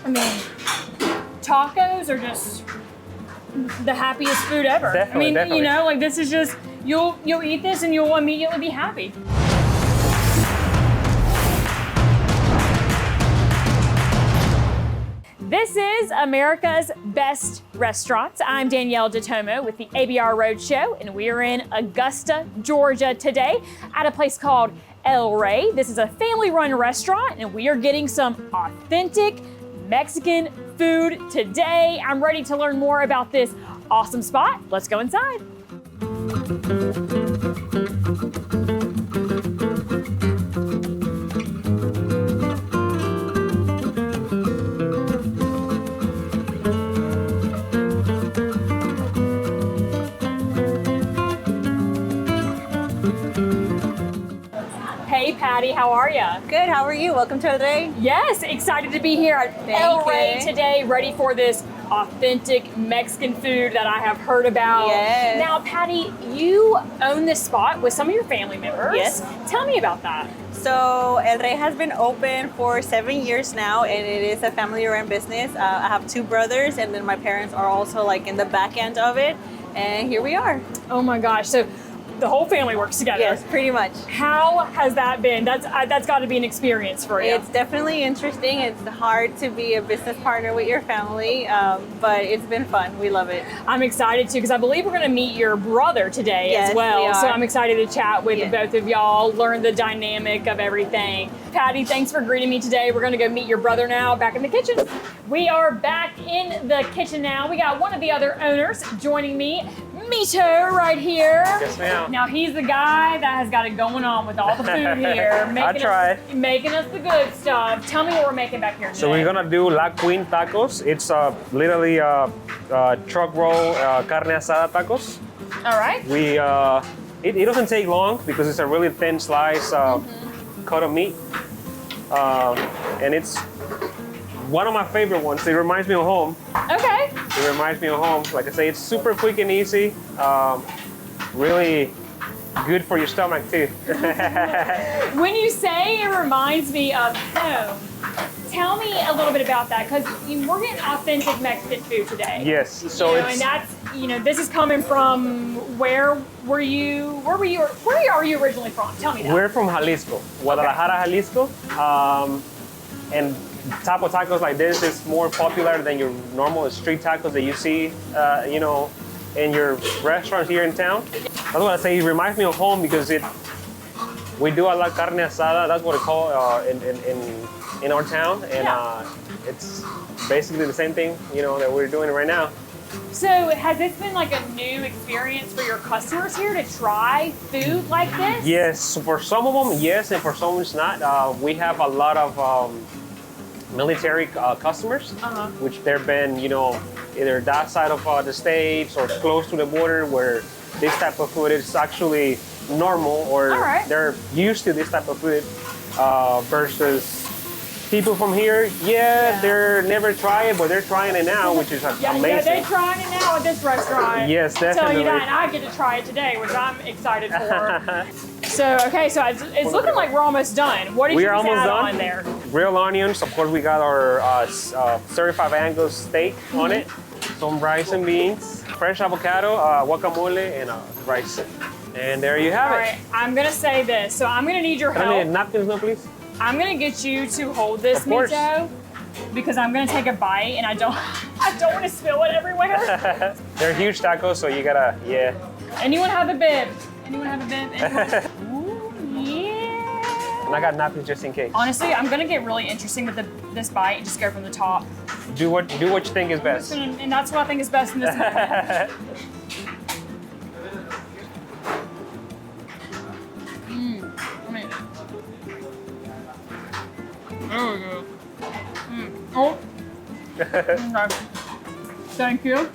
I mean, tacos are just the happiest food ever. Definitely, I mean, definitely. you know, like this is just, you'll eat this and you'll immediately be happy. This is America's Best Restaurants. I'm Danyel with the ABR Roadshow, and we are in Augusta, Georgia today at a place called El Rey. This is a family-run restaurant, and we are getting some authentic Mexican food today. I'm ready to learn more about this awesome spot. Let's go inside. Hey Patty, how are you? Good, how are you? Welcome to El Rey. Yes, excited to be here at El Rey today, ready for this authentic Mexican food that I have heard about. Yes. Now, Patty, you own this spot with some of your family members. Yes. Tell me about that. So El Rey has been open for 7 years now, and it is a family-run business. I have two brothers, and then my parents are also like in the back end of it, and here we are. Oh my gosh, so the whole family works together. Yes, pretty much. How has that been? That's got to be an experience for you. It's definitely interesting. It's hard to be a business partner with your family, but it's been fun. We love it. I'm excited too because I believe we're going to meet your brother today Yes, as well. we are. So I'm excited to chat with Yes. both of y'all, learn the dynamic of everything. Patty, thanks for greeting me today. We're going to go meet your brother now back in the kitchen. We are back in the kitchen now. We got one of the other owners joining me, Mito, right here. Yes, ma'am. Now he's the guy that has got it going on with all the food here. Making us the good stuff. Tell me what we're making back here today. So we're gonna do La Queen tacos. It's literally truck roll carne asada tacos. All right. It doesn't take long because it's a really thin slice cut of meat, and it's one of my favorite ones. It reminds me of home. Okay. It reminds me of home. Like I say, it's super quick and easy. Really good for your stomach too. When you say it reminds me of home, tell me a little bit about that because we're getting authentic Mexican food today. Yes. So and that's this is coming from where are you originally from? Tell me that. we're from Jalisco, Guadalajara, Jalisco, and taco tacos like this is more popular than your normal street tacos that you see, in your restaurants here in town. That's what I say. It reminds me of home because we do a la carne asada. That's what it's called in our town, and it's basically the same thing that we're doing right now. So has this been like a new experience for your customers here to try food like this? Yes, so for some of them, yes, and for some it's not. We have a lot of military customers, which they've been, either that side of the states or close to the border where this type of food is actually normal, or they're used to this type of food versus people from here. They're never tried it, but they're trying it now, which is amazing. Yeah, they're trying it now at this restaurant. Yes, definitely. Tell you that, and I get to try it today, which I'm excited for. So it's looking like we're almost done. What did you add on there? Real onions. Of course, we got our certified Angus steak on it. Some rice and beans, fresh avocado, guacamole, and rice. And there you have it. All right, I'm gonna say this. So I'm gonna need your help. Can I need napkins, no, please? I'm gonna get you to hold this, Mito, because I'm gonna take a bite and I don't want to spill it everywhere. They're huge tacos, so you gotta, Anyone have a bib? Anyone have a bib? Ooh, yeah. And I got napkins just in case. Honestly, I'm gonna get really interesting with this bite and just go from the top. Do what you think is best. And that's what I think is best in this moment. There we go. Oh. Okay. Thank you.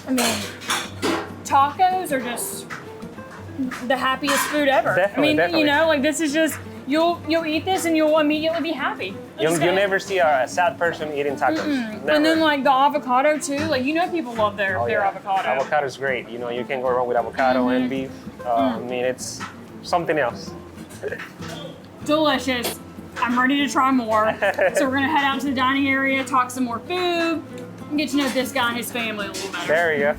I mean, tacos are just the happiest food ever. Definitely. Like this is just you'll eat this and you'll immediately be happy. You'll never see a sad person eating tacos. Never. And then like the avocado too. Like people love their avocado. Avocado's great. You can't go wrong with avocado and beef. I mean, it's something else. delicious. I'm ready to try more. So we're gonna head out to the dining area, talk some more food, and get to know this guy and his family a little better. There you go.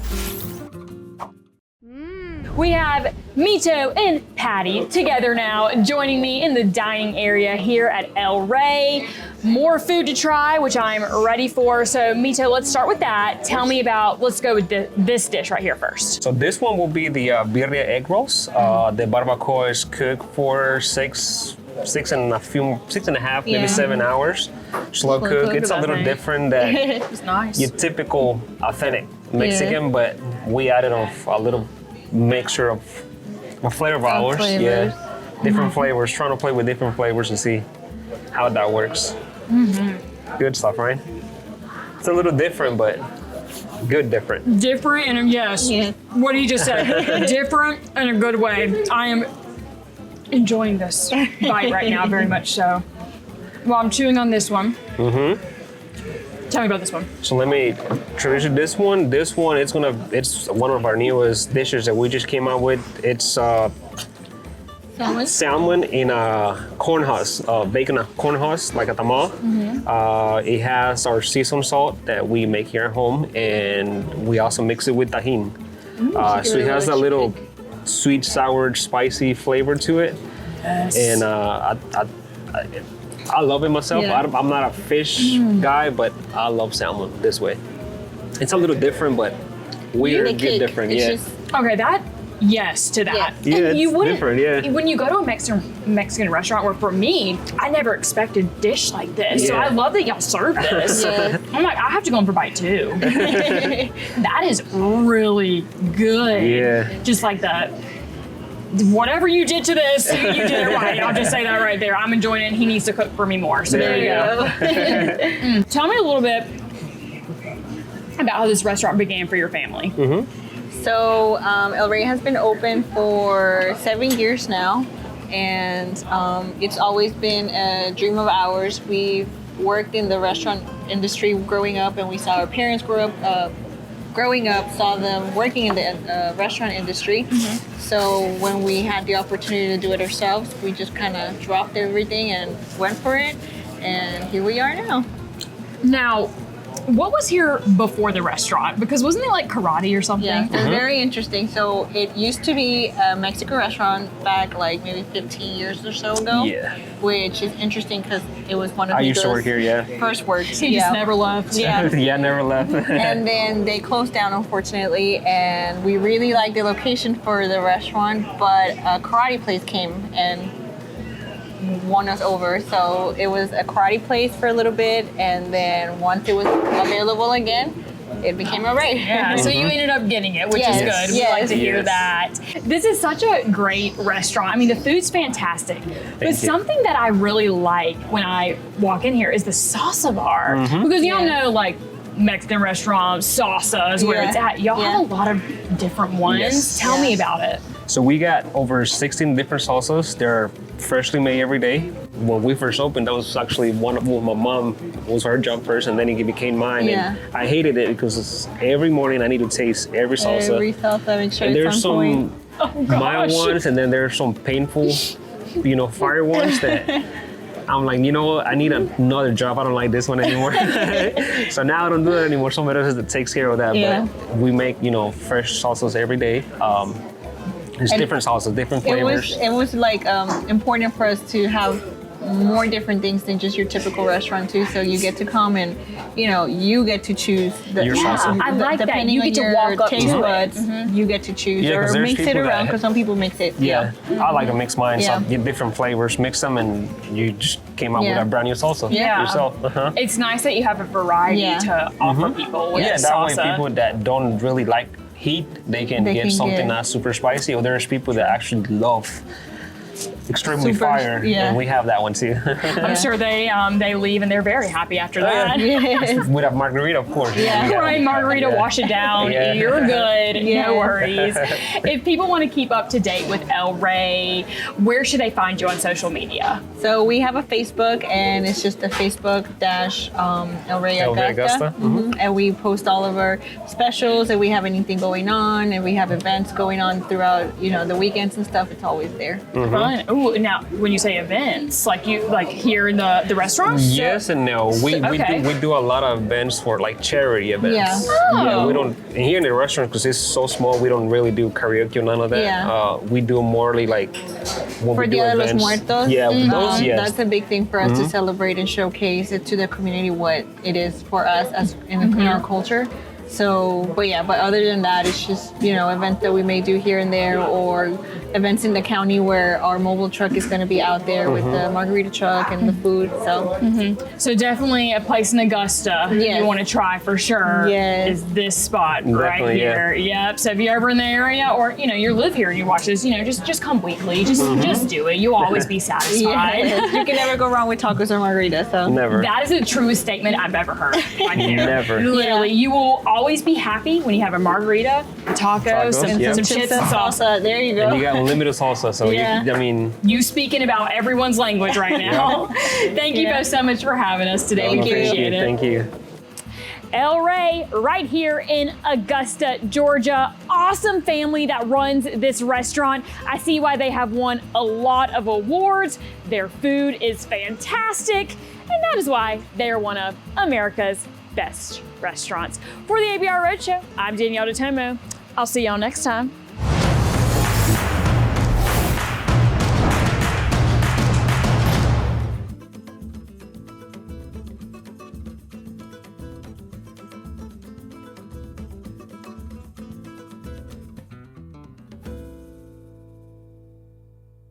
We have Mito and Patty together now, joining me in the dining area here at El Rey. More food to try, which I'm ready for. So Mito, let's start with that. Tell me about, let's go with this dish right here first. So this one will be the birria egg rolls. The barbacoa is cooked for six and a half, maybe 7 hours. Slow cook. It's a little different than It's nice. your typical authentic Mexican, but we added a little mixture of flavor of ours. flavors. Yeah, different flavors. Trying to play with different flavors and see how that works. Good stuff, right? It's a little different, but good different. Different and yes, what did you just say? Different in a good way. I am enjoying this bite right now, very much so. Well, I'm chewing on this one. Tell me about this one. So let me introduce you this one. This one, it's one of our newest dishes that we just came out with. It's salmon in a corn husk, bacon a corn husk, like a tamal. It has our sea salt that we make here at home, and we also mix it with tajin. So it has a little sweet, sour, spicy flavor to it. Yes. And I love it myself. Yeah. I'm not a fish guy, but I love salmon this way. It's a little different, but weird, good different. It's Yeah. Okay, yes to that. Yeah, And it's different, yeah. When you go to a Mexican restaurant, or for me, I never expected a dish like this. So Yeah. I love that y'all serve this. Yeah. I'm like, I have to go in for bite two. That is really good. Yeah. Just like that. Whatever you did to this, you did it right. I'll just say that right there. I'm enjoying it. And he needs to cook for me more. So there you go. Tell me a little bit about how this restaurant began for your family. So El Rey has been open for 7 years now, and it's always been a dream of ours. We've worked in the restaurant industry growing up, and we saw our parents growing up, saw them working in the restaurant industry. So when we had the opportunity to do it ourselves, we just kind of dropped everything and went for it, and here we are now. Now, what was here before the restaurant? Because wasn't it like karate or something? Yeah, it's very interesting. So it used to be a Mexican restaurant back like maybe 15 years or so ago. Yeah. Which is interesting because it was one of I used to Nico's work here, yeah. first work. He just never left. Yeah. Yeah, never left. And then they closed down, unfortunately, and we really liked the location for the restaurant, but a karate place came and won us over. So it was a karate place for a little bit, and then once it was available again, it became a Rey. Yeah, so you ended up getting it, which is Yes, good. We like to hear yes. that. This is such a great restaurant. I mean, the food's fantastic. But you. something that I really like when I walk in here is the salsa bar. Because y'all know, like, Mexican restaurants, salsas, where Yeah. it's at. Y'all have a lot of different ones. Yes. Tell me about it. So we got over 16 different salsas. They're freshly made every day. When we first opened, that was actually one of my mom was her job first, and then it became mine. Yeah. And I hated it because every morning I need to taste every salsa. Every salsa, make sure And it's there's on point. some mild ones, and then there's some painful, fire ones that I'm like, you know what? I need another job. I don't like this one anymore. So now I don't do that anymore. Somebody else that takes care of that. Yeah. But we make, fresh salsas every day. There's different salsas, different flavors. It was like important for us to have more different things than just your typical restaurant too. So you get to come and you get to choose Your salsa. I like that. depending You on get to your walk up taste to it. buds. You get to choose Yeah, 'cause or there's mix it people around that- because some people mix it. Yeah, I like to mix mine. Yeah. So get different flavors, mix them, and you just came out Yeah. with a brand new salsa Yeah. yourself. It's nice that you have a variety Yeah. to offer people with Yeah, that salsa. way people that don't really like heat, they can get something not super spicy. Or there's people that actually love extremely Super, fire, yeah. and we have that one too. I'm sure they leave and they're very happy after that. Yes. With a margarita, of course. Yeah. We Right, margarita, yeah. wash it down. Yeah. You're good. Yeah. No worries. If people want to keep up to date with El Rey, where should they find you on social media? So we have a Facebook, and it's just a Facebook El Rey El Rey Augusta. Augusta. And we post all of our specials, and we have anything going on, and we have events going on throughout, the weekends and stuff. It's always there. fun. Ooh, now when you say events, like here in the restaurant? Yes and no. We do a lot of events for like charity events. Yeah. Yeah, we don't, and here in the restaurant, because it's so small, we don't really do karaoke or none of that. Yeah. We do morely like when For we do Dia de los events. Muertos, Yeah, those, yes. that's a big thing for us to celebrate and showcase it to the community what it is for us as in our culture. So, but other than that, it's just, events that we may do here and there, or events in the county where our mobile truck is going to be out there with the margarita truck and the food. So definitely a place in Augusta you want to try for sure is this spot right Definitely, here. Yep. So if you're ever in the area, or you live here and you watch this, just come weekly. Just do it. You'll always be satisfied. You can never go wrong with tacos or margaritas. So Never. That is the truest statement I've ever heard. On you. Never. Literally, you will always be happy when you have a margarita, tacos, some chips and salsa. There you go. And you got unlimited salsa, so You speaking about everyone's language right now. Thank you both so much for having us today. We appreciate it. Thank you. El Rey, right here in Augusta, Georgia. Awesome family that runs this restaurant. I see why they have won a lot of awards. Their food is fantastic, and that is why they are one of America's best restaurants. For the ABR Roadshow, I'm Danyel DeTomo. I'll see y'all next time.